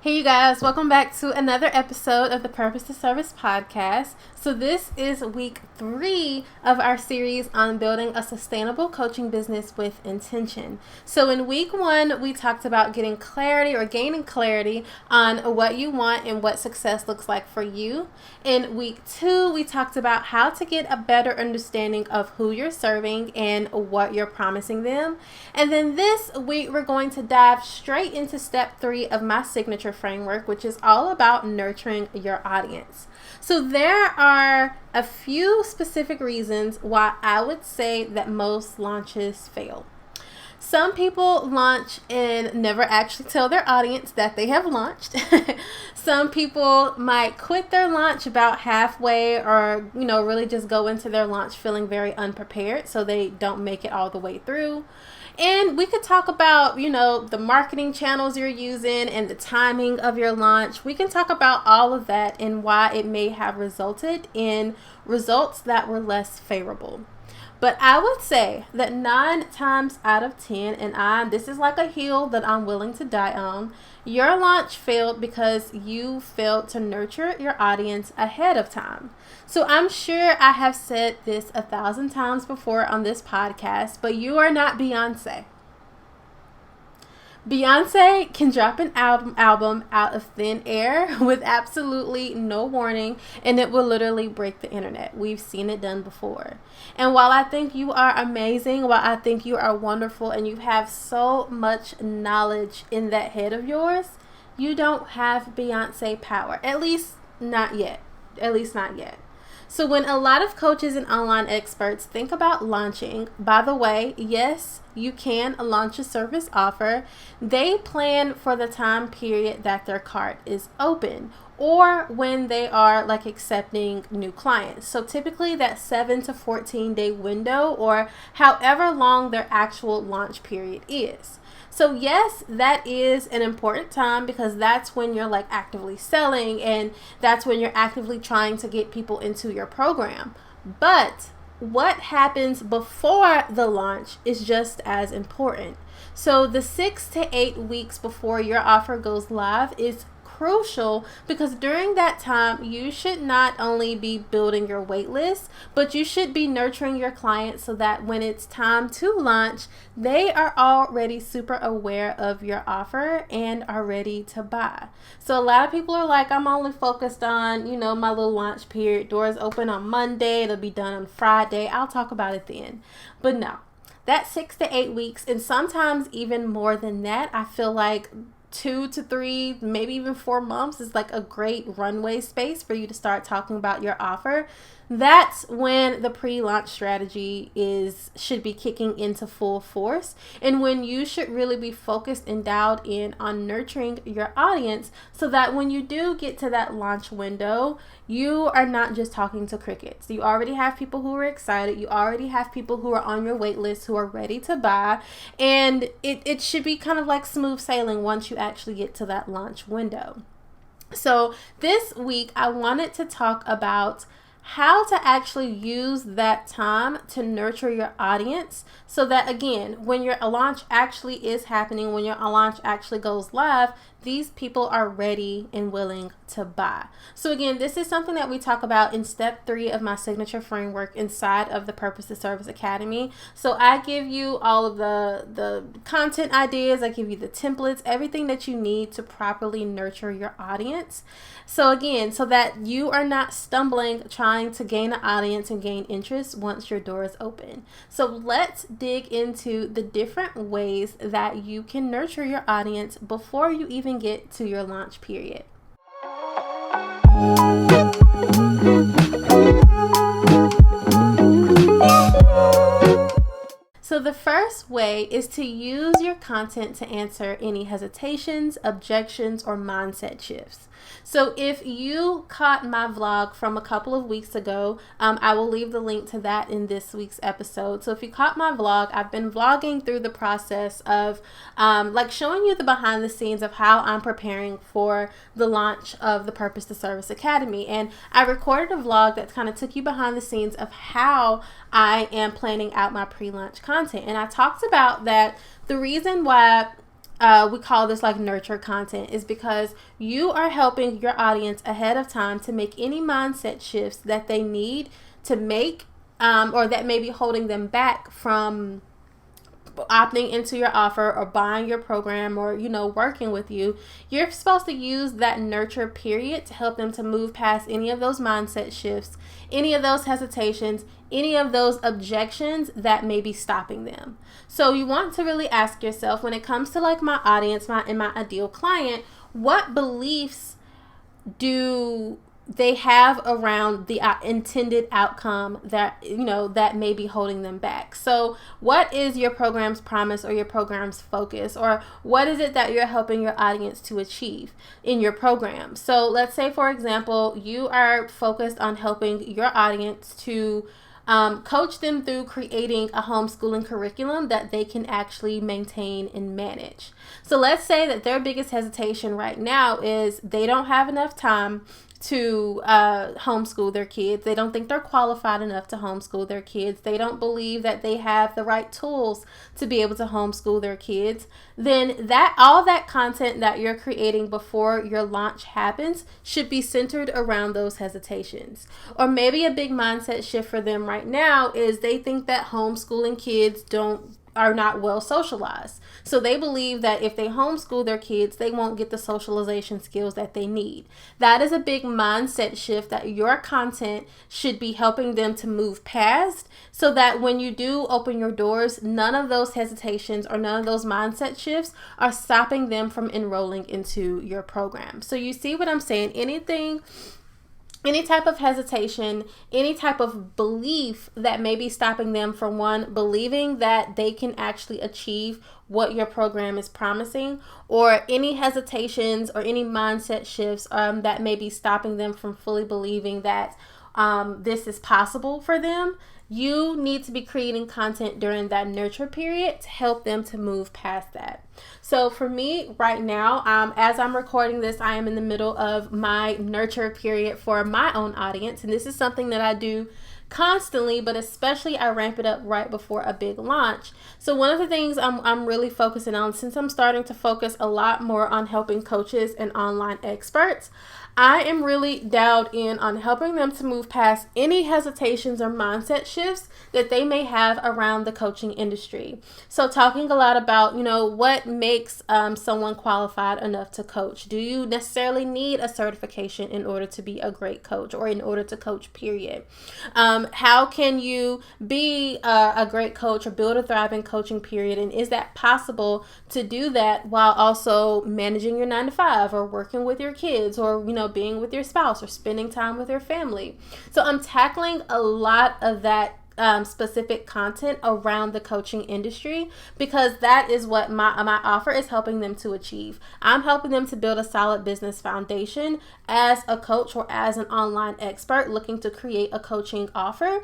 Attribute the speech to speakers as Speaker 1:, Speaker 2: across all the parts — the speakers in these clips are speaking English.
Speaker 1: Hey you guys, welcome back to another episode of the Purpose to Service podcast. So this is week 3 of our series on building a sustainable coaching business with intention. So in week 1, we talked about getting clarity or gaining clarity on what you want and what success looks like for you. In week 2, we talked about how to get a better understanding of who you're serving and what you're promising them. And then this week, we're going to dive straight into step 3 of my signature framework, which is all about nurturing your audience. So there are a few specific reasons why I would say that most launches fail. Some people launch and never actually tell their audience that they have launched. Some people might quit their launch about halfway or, really just go into their launch feeling very unprepared, so they don't make it all the way through. And we could talk about, the marketing channels you're using and the timing of your launch. We can talk about all of that and why it may have resulted in results that were less favorable. But I would say that 9 times out of 10, and this is like a hill that I'm willing to die on, your launch failed because you failed to nurture your audience ahead of time. So I'm sure I have said this 1,000 times before on this podcast, but you are not Beyonce. Beyonce can drop an album out of thin air with absolutely no warning, and it will literally break the internet. We've seen it done before. And while I think you are amazing, while I think you are wonderful, and you have so much knowledge in that head of yours, you don't have Beyonce power. At least not yet. So when a lot of coaches and online experts think about launching, by the way, yes, you can launch a service offer. They plan for the time period that their cart is open or when they are accepting new clients. So typically that 7 to 14 day window or however long their actual launch period is. So yes, that is an important time because that's when you're actively selling and that's when you're actively trying to get people into your program. But what happens before the launch is just as important. So the 6 to 8 weeks before your offer goes live is crucial because during that time you should not only be building your wait list, but you should be nurturing your clients so that when it's time to launch, they are already super aware of your offer and are ready to buy. So a lot of people are like, I'm only focused on, my little launch period. Doors open on Monday, it'll be done on Friday. I'll talk about it then. But no, that 6 to 8 weeks, and sometimes even more than that, I feel like 2 to 3, maybe even 4 months is a great runway space for you to start talking about your offer. That's when the pre-launch strategy should be kicking into full force, and when you should really be focused and dialed in on nurturing your audience so that when you do get to that launch window, you are not just talking to crickets. You already have people who are excited. You already have people who are on your wait list who are ready to buy, and it should be kind of like smooth sailing once you actually get to that launch window. So this week, I wanted to talk about how to actually use that time to nurture your audience so that, again, when your launch actually is happening, when your launch actually goes live, these people are ready and willing to buy. So again, this is something that we talk about in step 3 of my signature framework inside of the Purpose to Service Academy. So I give you all of the content ideas, I give you the templates, everything that you need to properly nurture your audience. So again, so that you are not stumbling trying to gain an audience and gain interest once your door is open. So let's dig into the different ways that you can nurture your audience before you even get to your launch period. So the first way is to use your content to answer any hesitations, objections, or mindset shifts. So if you caught my vlog from a couple of weeks ago, I will leave the link to that in this week's episode. So if you caught my vlog, I've been vlogging through the process of showing you the behind the scenes of how I'm preparing for the launch of the Purpose to Service Academy. And I recorded a vlog that kind of took you behind the scenes of how I am planning out my pre-launch content. And I talked about that the reason why we call this like nurture content, is because you are helping your audience ahead of time to make any mindset shifts that they need to make, or that may be holding them back from opting into your offer or buying your program or, working with you. You're supposed to use that nurture period to help them to move past any of those mindset shifts, any of those hesitations, any of those objections that may be stopping them. So you want to really ask yourself, when it comes to like my audience, my ideal client, what beliefs do they have around the intended outcome that that may be holding them back? So what is your program's promise or your program's focus, or what is it that you're helping your audience to achieve in your program? So let's say, for example, you are focused on helping your audience to coach them through creating a homeschooling curriculum that they can actually maintain and manage. So let's say that their biggest hesitation right now is they don't have enough time to homeschool their kids. They don't think they're qualified enough to homeschool their kids. They don't believe that they have the right tools to be able to homeschool their kids. Then all that content that you're creating before your launch happens should be centered around those hesitations. Or maybe a big mindset shift for them right now is they think that homeschooling kids are not well socialized. So they believe that if they homeschool their kids, they won't get the socialization skills that they need. That is a big mindset shift that your content should be helping them to move past, so that when you do open your doors, none of those hesitations or none of those mindset shifts are stopping them from enrolling into your program. So you see what I'm saying? Any type of hesitation, any type of belief that may be stopping them from, one, believing that they can actually achieve what your program is promising, or any hesitations or any mindset shifts that may be stopping them from fully believing that this is possible for them. You need to be creating content during that nurture period to help them to move past that. So for me right now, as I'm recording this, I am in the middle of my nurture period for my own audience. And this is something that I do constantly, but especially I ramp it up right before a big launch. So one of the things I'm really focusing on, since I'm starting to focus a lot more on helping coaches and online experts, I am really dialed in on helping them to move past any hesitations or mindset shifts that they may have around the coaching industry. So talking a lot about, what makes someone qualified enough to coach. Do you necessarily need a certification in order to be a great coach, or in order to coach, period? How can you be a great coach or build a thriving coaching, period? And is that possible to do that while also managing your 9-to-5 or working with your kids, or, being with your spouse or spending time with your family? So I'm tackling a lot of that specific content around the coaching industry, because that is what my offer is helping them to achieve. I'm helping them to build a solid business foundation as a coach or as an online expert looking to create a coaching offer.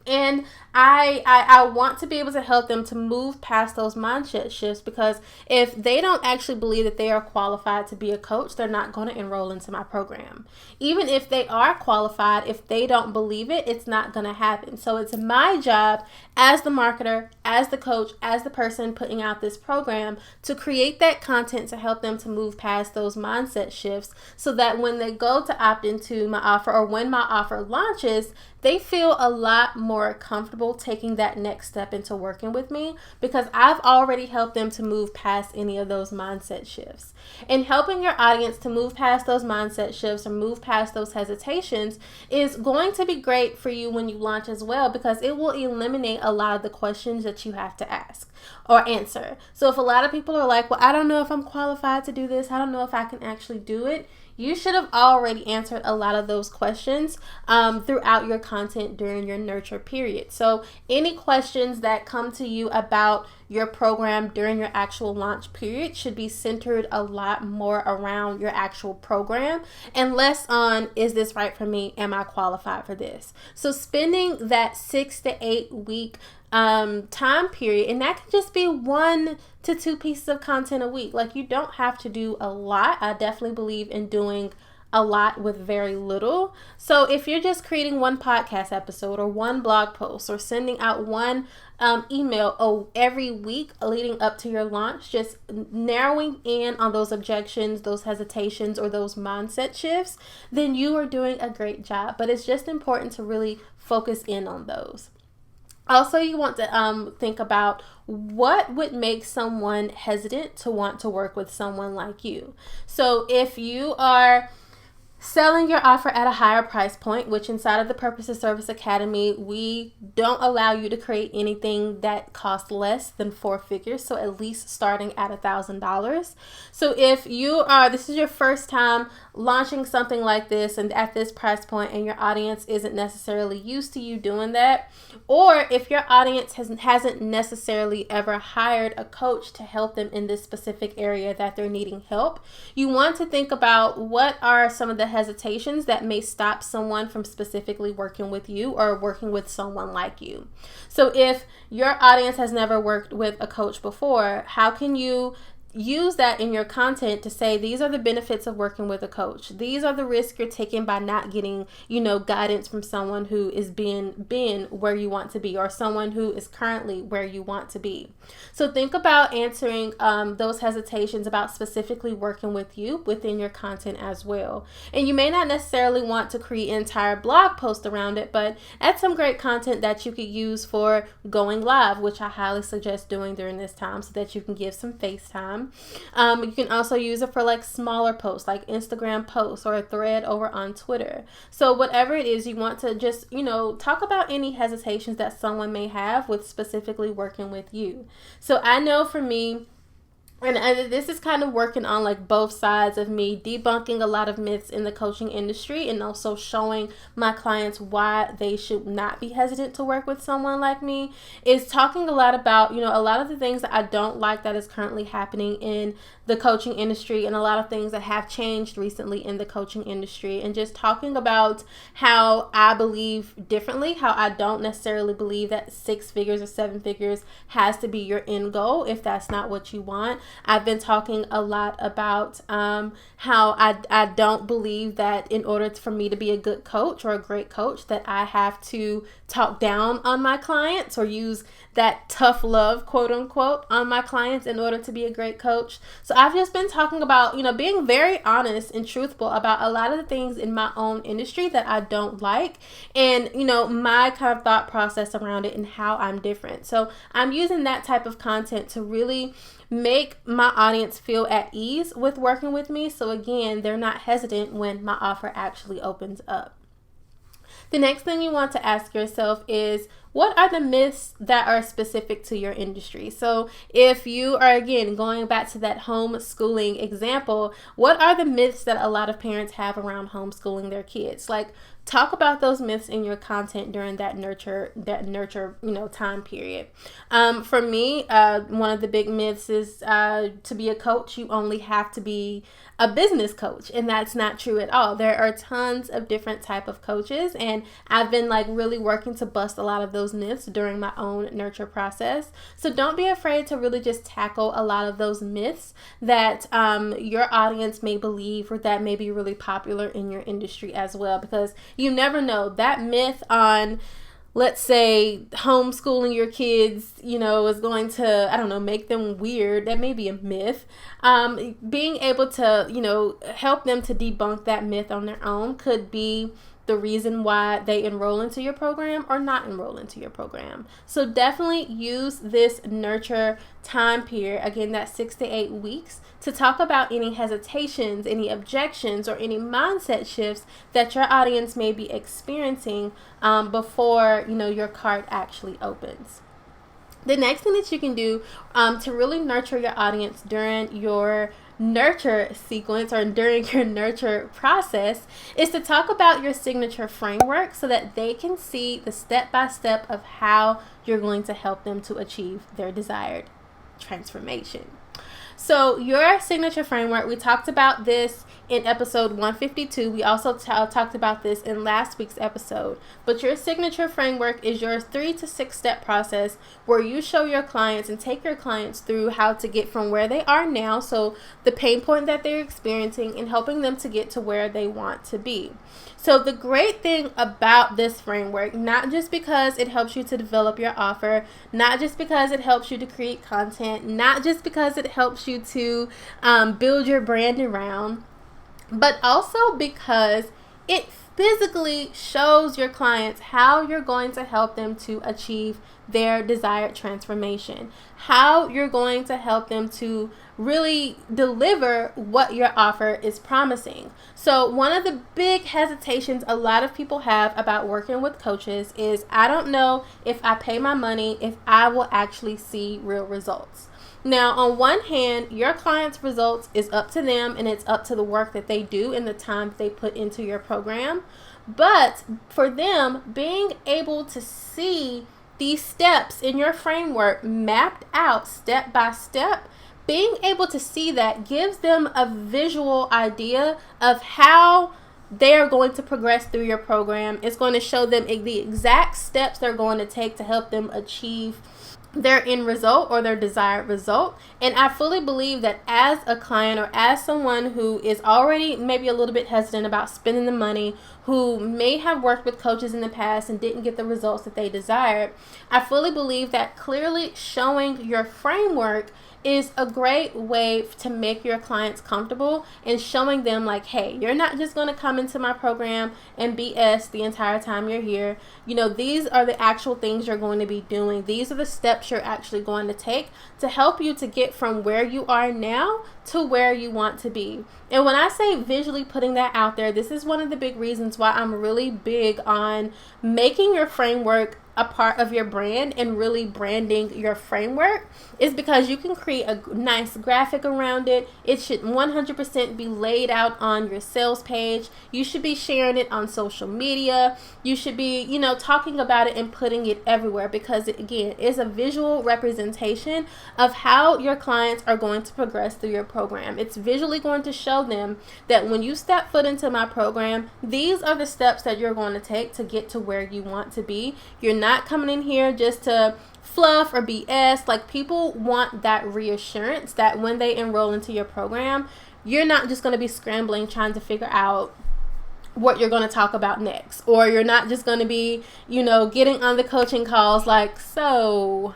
Speaker 1: And I want to be able to help them to move past those mindset shifts, because if they don't actually believe that they are qualified to be a coach, they're not going to enroll into my program. Even if they are qualified, if they don't believe it, it's not going to happen. So it's my job as the marketer, as the coach, as the person putting out this program, to create that content to help them to move past those mindset shifts, so that when they go to opt into my offer, or when my offer launches, they feel a lot more comfortable taking that next step into working with me, because I've already helped them to move past any of those mindset shifts. And helping your audience to move past those mindset shifts or move past those hesitations is going to be great for you when you launch as well, because it will eliminate a lot of the questions that you have to ask or answer. So if a lot of people are like, well, I don't know if I'm qualified to do this, I don't know if I can actually do it, you should have already answered a lot of those questions throughout your content during your nurture period. So any questions that come to you about your program during your actual launch period should be centered a lot more around your actual program and less on, is this right for me? Am I qualified for this? So spending that 6 to 8 week time period, and that can just be 1 to 2 pieces of content a week. Like, you don't have to do a lot. I definitely believe in doing a lot with very little. So if you're just creating 1 podcast episode or 1 blog post or sending out 1 email every week leading up to your launch, just narrowing in on those objections, those hesitations, or those mindset shifts, then you are doing a great job. But it's just important to really focus in on those. Also, you want to think about what would make someone hesitant to want to work with someone like you. So if you are selling your offer at a higher price point, which inside of the Purpose of Service Academy, we don't allow you to create anything that costs less than 4 figures. So at least starting at $1,000. So if this is your first time launching something like this and at this price point, and your audience isn't necessarily used to you doing that, or if your audience hasn't necessarily ever hired a coach to help them in this specific area that they're needing help, you want to think about what are some of the hesitations that may stop someone from specifically working with you or working with someone like you. So if your audience has never worked with a coach before, how can you use that in your content to say, these are the benefits of working with a coach. These are the risks you're taking by not getting, guidance from someone who is been where you want to be, or someone who is currently where you want to be. So think about answering those hesitations about specifically working with you within your content as well. And you may not necessarily want to create an entire blog post around it, but add some great content that you could use for going live, which I highly suggest doing during this time so that you can give some face time. You can also use it for like smaller posts, like Instagram posts or a thread over on Twitter. So whatever it is, you want to just, talk about any hesitations that someone may have with specifically working with you. So I know for me, and this is kind of working on like both sides of me debunking a lot of myths in the coaching industry, and also showing my clients why they should not be hesitant to work with someone like me, is talking a lot about, a lot of the things that I don't like that is currently happening in the coaching industry, and a lot of things that have changed recently in the coaching industry, and just talking about how I believe differently, how I don't necessarily believe that 6 figures or 7 figures has to be your end goal if that's not what you want. I've been talking a lot about how I don't believe that in order for me to be a good coach or a great coach, that I have to talk down on my clients or use that tough love, quote unquote, on my clients in order to be a great coach. So I've just been talking about, being very honest and truthful about a lot of the things in my own industry that I don't like, and, my kind of thought process around it and how I'm different. So I'm using that type of content to really make my audience feel at ease with working with me. So again, they're not hesitant when my offer actually opens up. The next thing you want to ask yourself is, what are the myths that are specific to your industry? So if you are, again, going back to that homeschooling example, what are the myths that a lot of parents have around homeschooling their kids? Like, talk about those myths in your content during that nurture, time period. For me, one of the big myths is to be a coach, you only have to be a business coach, and that's not true at all. There are tons of different type of coaches, and I've been really working to bust a lot of those myths during my own nurture process. So don't be afraid to really just tackle a lot of those myths that your audience may believe, or that may be really popular in your industry as well, because you never know. That myth on, let's say, homeschooling your kids, is going to, make them weird. That may be a myth. Being able to, help them to debunk that myth on their own could be the reason why they enroll into your program or not enroll into your program. So definitely use this nurture time period, again, that 6 to 8 weeks, to talk about any hesitations, any objections, or any mindset shifts that your audience may be experiencing before, your cart actually opens. The next thing that you can do to really nurture your audience during your nurture sequence or during your nurture process is to talk about your signature framework so that they can see the step-by-step of how you're going to help them to achieve their desired transformation. So your signature framework, we talked about this in episode 152. We also talked about this in last week's episode. But your signature framework is your 3 to 6 step process where you show your clients and take your clients through how to get from where they are now, so the pain point that they're experiencing, and helping them to get to where they want to be. So the great thing about this framework, not just because it helps you to develop your offer, not just because it helps you to create content, not just because it helps you to build your brand around, but also because it physically shows your clients how you're going to help them to achieve their desired transformation, how you're going to help them to really deliver what your offer is promising. So one of the big hesitations a lot of people have about working with coaches is, I don't know if I pay my money, if I will actually see real results. Now, on one hand, your client's results is up to them, and it's up to the work that they do and the time they put into your program. But for them, being able to see these steps in your framework mapped out step by step, being able to see that gives them a visual idea of how they're going to progress through your program. It's going to show them the exact steps they're going to take to help them achieve their end result or their desired result. And I fully believe that as a client, or as someone who is already maybe a little bit hesitant about spending the money, who may have worked with coaches in the past and didn't get the results that they desired, I fully believe that clearly showing your framework is a great way to make your clients comfortable, and showing them like, hey, you're not just going to come into my program and BS the entire time you're here. You know, these are the actual things you're going to be doing. These are the steps you're actually going to take to help you to get from where you are now to where you want to be. And when I say visually putting that out there, this is one of the big reasons why I'm really big on making your framework a part of your brand and really branding your framework, is because you can create a nice graphic around it. It should 100% be laid out on your sales page. You should be sharing it on social media. You should be, talking about it and putting it everywhere, because it, again, is a visual representation of how your clients are going to progress through your program. It's visually going to show them that when you step foot into my program, these are the steps that you're going to take to get to where you want to be. You're not coming in here just to fluff or BS. Like, people want that reassurance that when they enroll into your program, you're not just going to be scrambling trying to figure out what you're going to talk about next, or you're not just going to be, getting on the coaching calls like, so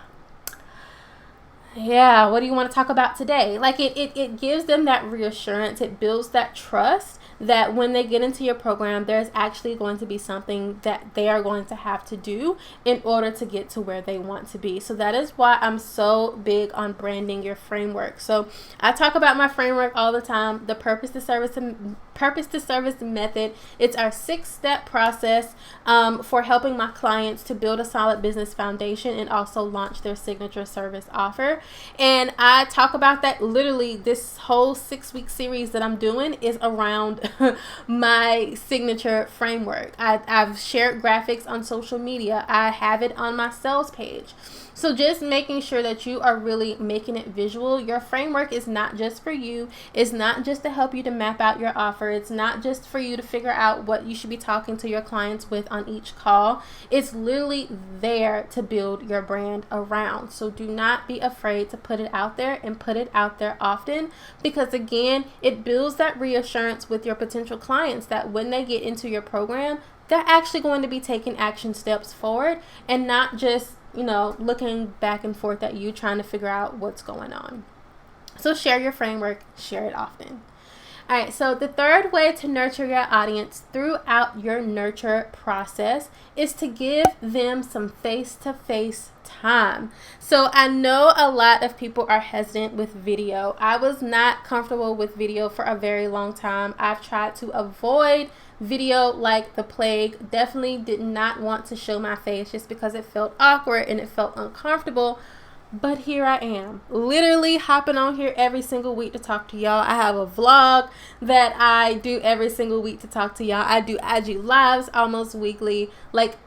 Speaker 1: yeah, what do you want to talk about today? Like, it gives them that reassurance. It builds that trust that when they get into your program, there's actually going to be something that they are going to have to do in order to get to where they want to be. So that is why I'm so big on branding your framework. So I talk about my framework all the time, the purpose to service method. It's our 6-step process for helping my clients to build a solid business foundation and also launch their signature service offer. And I talk about that literally. This whole 6-week series that I'm doing is around my signature framework. I've shared graphics on social media. I have it on my sales page. So just making sure that you are really making it visual. Your framework is not just for you. It's not just to help you to map out your offer. It's not just for you to figure out what you should be talking to your clients with on each call. It's literally there to build your brand around. So do not be afraid to put it out there, and put it out there often, because again, it builds that reassurance with your potential clients that when they get into your program, they're actually going to be taking action steps forward, and not just looking back and forth at you trying to figure out what's going on. So share your framework, share it often. All right, so the third way to nurture your audience throughout your nurture process is to give them some face-to-face time. So I know a lot of people are hesitant with video. I was not comfortable with video for a very long time. I've tried to avoid video like the plague. Definitely did not want to show my face just because it felt awkward and it felt uncomfortable. But here I am, literally hopping on here every single week to talk to y'all. I have a vlog that I do every single week to talk to y'all. I do IG lives almost weekly. Like,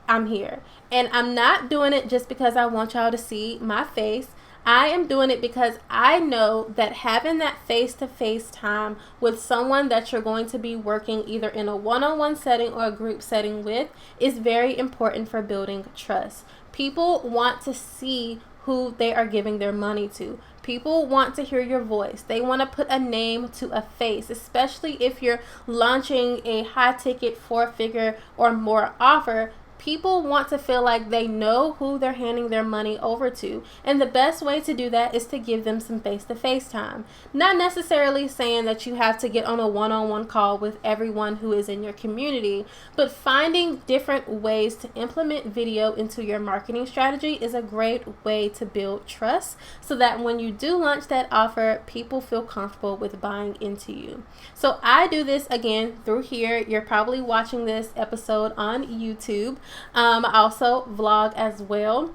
Speaker 1: I'm here. And I'm not doing it just because I want y'all to see my face. I am doing it because I know that having that face-to-face time with someone that you're going to be working either in a one-on-one setting or a group setting with is very important for building trust. People want to see who they are giving their money to. People want to hear your voice. They want to put a name to a face, especially if you're launching a high-ticket 4-figure or more offer. People want to feel like they know who they're handing their money over to. And the best way to do that is to give them some face-to-face time. Not necessarily saying that you have to get on a one-on-one call with everyone who is in your community, but finding different ways to implement video into your marketing strategy is a great way to build trust so that when you do launch that offer, people feel comfortable with buying into you. So I do this again through here. You're probably watching this episode on YouTube. I also vlog as well.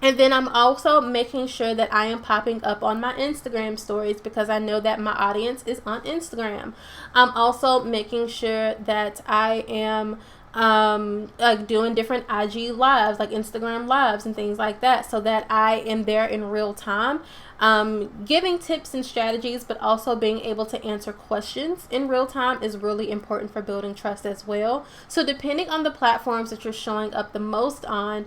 Speaker 1: And then I'm also making sure that I am popping up on my Instagram stories because I know that my audience is on Instagram. I'm also making sure that I am like doing different IG lives, like Instagram lives and things like that, so that I am there in real time, giving tips and strategies, but also being able to answer questions in real time is really important for building trust as well. So depending on the platforms that you're showing up the most on,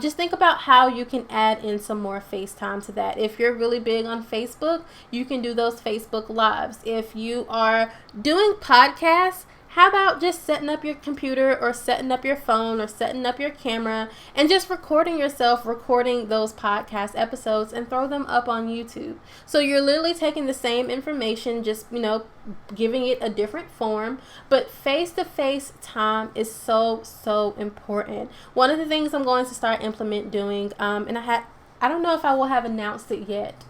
Speaker 1: just think about how you can add in some more FaceTime to that. If you're really big on Facebook, you can do those Facebook lives. If you are doing podcasts, how about just setting up your computer or setting up your phone or setting up your camera and just recording yourself, recording those podcast episodes and throw them up on YouTube. So you're literally taking the same information, just, giving it a different form, but face-to-face time is so important. One of the things I'm going to start doing, and I don't know if I will have announced it yet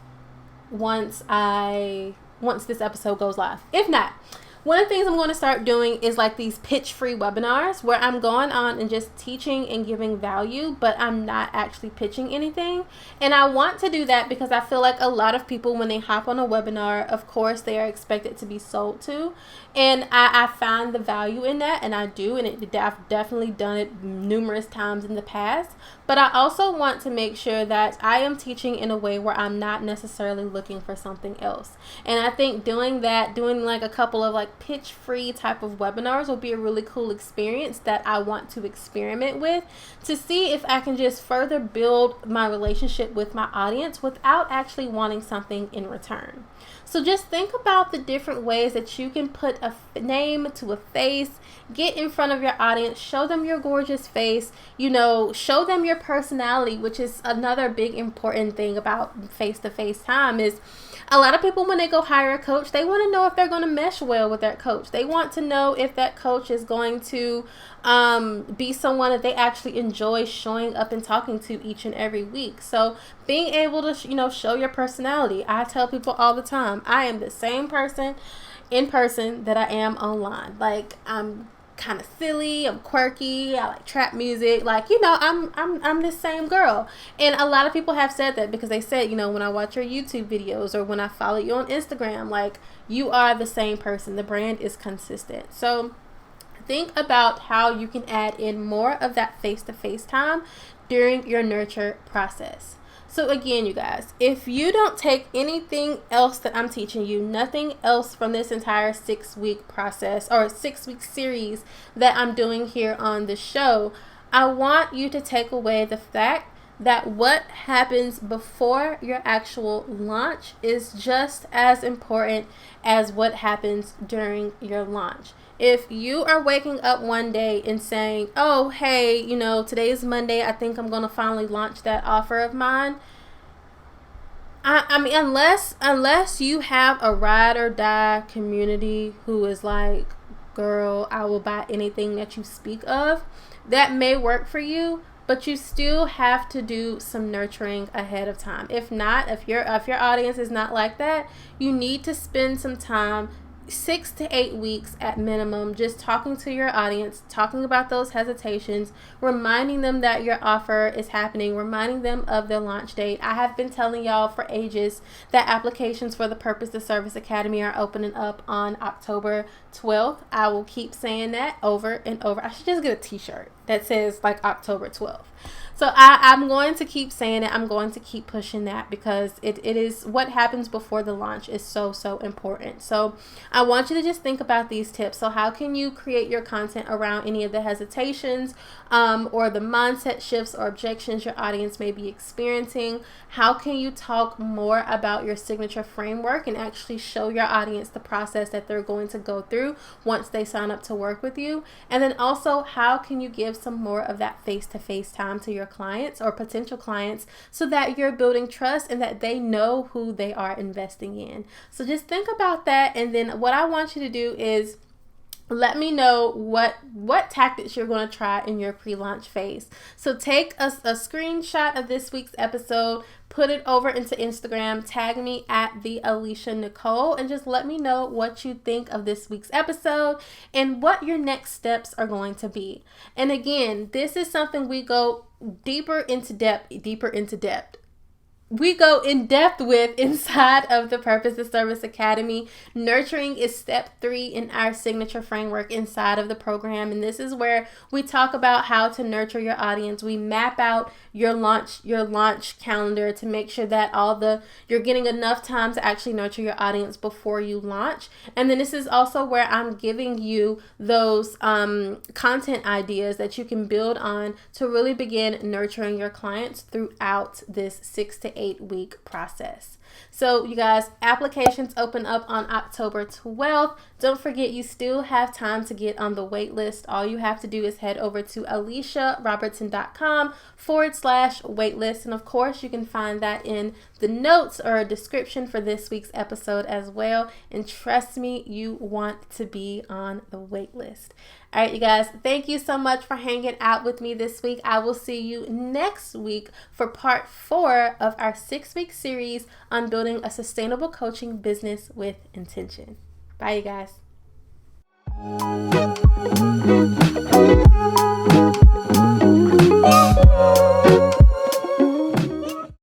Speaker 1: once this episode goes live. If not, one of the things I'm going to start doing is like these pitch-free webinars where I'm going on and just teaching and giving value, but I'm not actually pitching anything. And I want to do that because I feel like a lot of people, when they hop on a webinar, of course, they are expected to be sold to. And I find the value in that, and I do, and I've definitely done it numerous times in the past. But I also want to make sure that I am teaching in a way where I'm not necessarily looking for something else. And I think doing like a couple of like pitch-free type of webinars will be a really cool experience that I want to experiment with to see if I can just further build my relationship with my audience without actually wanting something in return. So just think about the different ways that you can put a name to a face, get in front of your audience, show them your gorgeous face, show them your personality, which is another big important thing about face-to-face time. Is a lot of people, when they go hire a coach, they want to know if they're going to mesh well with that coach. They want to know if that coach is going to be someone that they actually enjoy showing up and talking to each and every week. So being able to, show your personality. I tell people all the time, I am the same person in person that I am online. Like, I'm kind of silly, I'm quirky, I like trap music, I'm the same girl. And a lot of people have said that because they said, when I watch your YouTube videos or when I follow you on Instagram, like, you are the same person. The brand is consistent. So think about how you can add in more of that face-to-face time during your nurture process. So again, you guys, if you don't take anything else that I'm teaching you, nothing else from this entire 6-week process or 6-week series that I'm doing here on the show, I want you to take away the fact that what happens before your actual launch is just as important as what happens during your launch. If you are waking up one day and saying, oh, hey, today is Monday, I think I'm going to finally launch that offer of mine. I mean, unless you have a ride or die community who is like, girl, I will buy anything that you speak of, that may work for you, but you still have to do some nurturing ahead of time. If not, if your audience is not like that, you need to spend some time, 6 to 8 weeks at minimum, just talking to your audience, talking about those hesitations, reminding them that your offer is happening, reminding them of their launch date. I have been telling y'all for ages that applications for the Purpose to Service Academy are opening up on October 12th. I will keep saying that over and over. I should just get a t-shirt that says like October 12th. So I'm going to keep saying it. I'm going to keep pushing that because it is what happens before the launch is so, so important. So I want you to just think about these tips. So how can you create your content around any of the hesitations or the mindset shifts or objections your audience may be experiencing? How can you talk more about your signature framework and actually show your audience the process that they're going to go through once they sign up to work with you? And then also, how can you give some more of that face-to-face time to your clients or potential clients so that you're building trust and that they know who they are investing in? So just think about that. And then what I want you to do is let me know what tactics you're going to try in your pre-launch phase. So take a screenshot of this week's episode, put it over into Instagram, tag me at the Alicia Nicole, and just let me know what you think of this week's episode and what your next steps are going to be. And again, this is something we go deeper into depth. We go in depth with inside of the Purpose to Service Academy. Nurturing is step 3 in our signature framework inside of the program. And this is where we talk about how to nurture your audience. We map out your launch calendar to make sure that you're getting enough time to actually nurture your audience before you launch. And then this is also where I'm giving you those content ideas that you can build on to really begin nurturing your clients throughout this 6 to 8 week process. So you guys, applications open up on October 12th. Don't forget, you still have time to get on the wait list. All you have to do is head over to aliciarobertson.com/waitlist. And of course, you can find that in the notes or a description for this week's episode as well. And trust me, you want to be on the wait list. All right, you guys, thank you so much for hanging out with me this week. I will see you next week for part 4 of our 6-week series on building a sustainable coaching business with intention. Bye, you guys.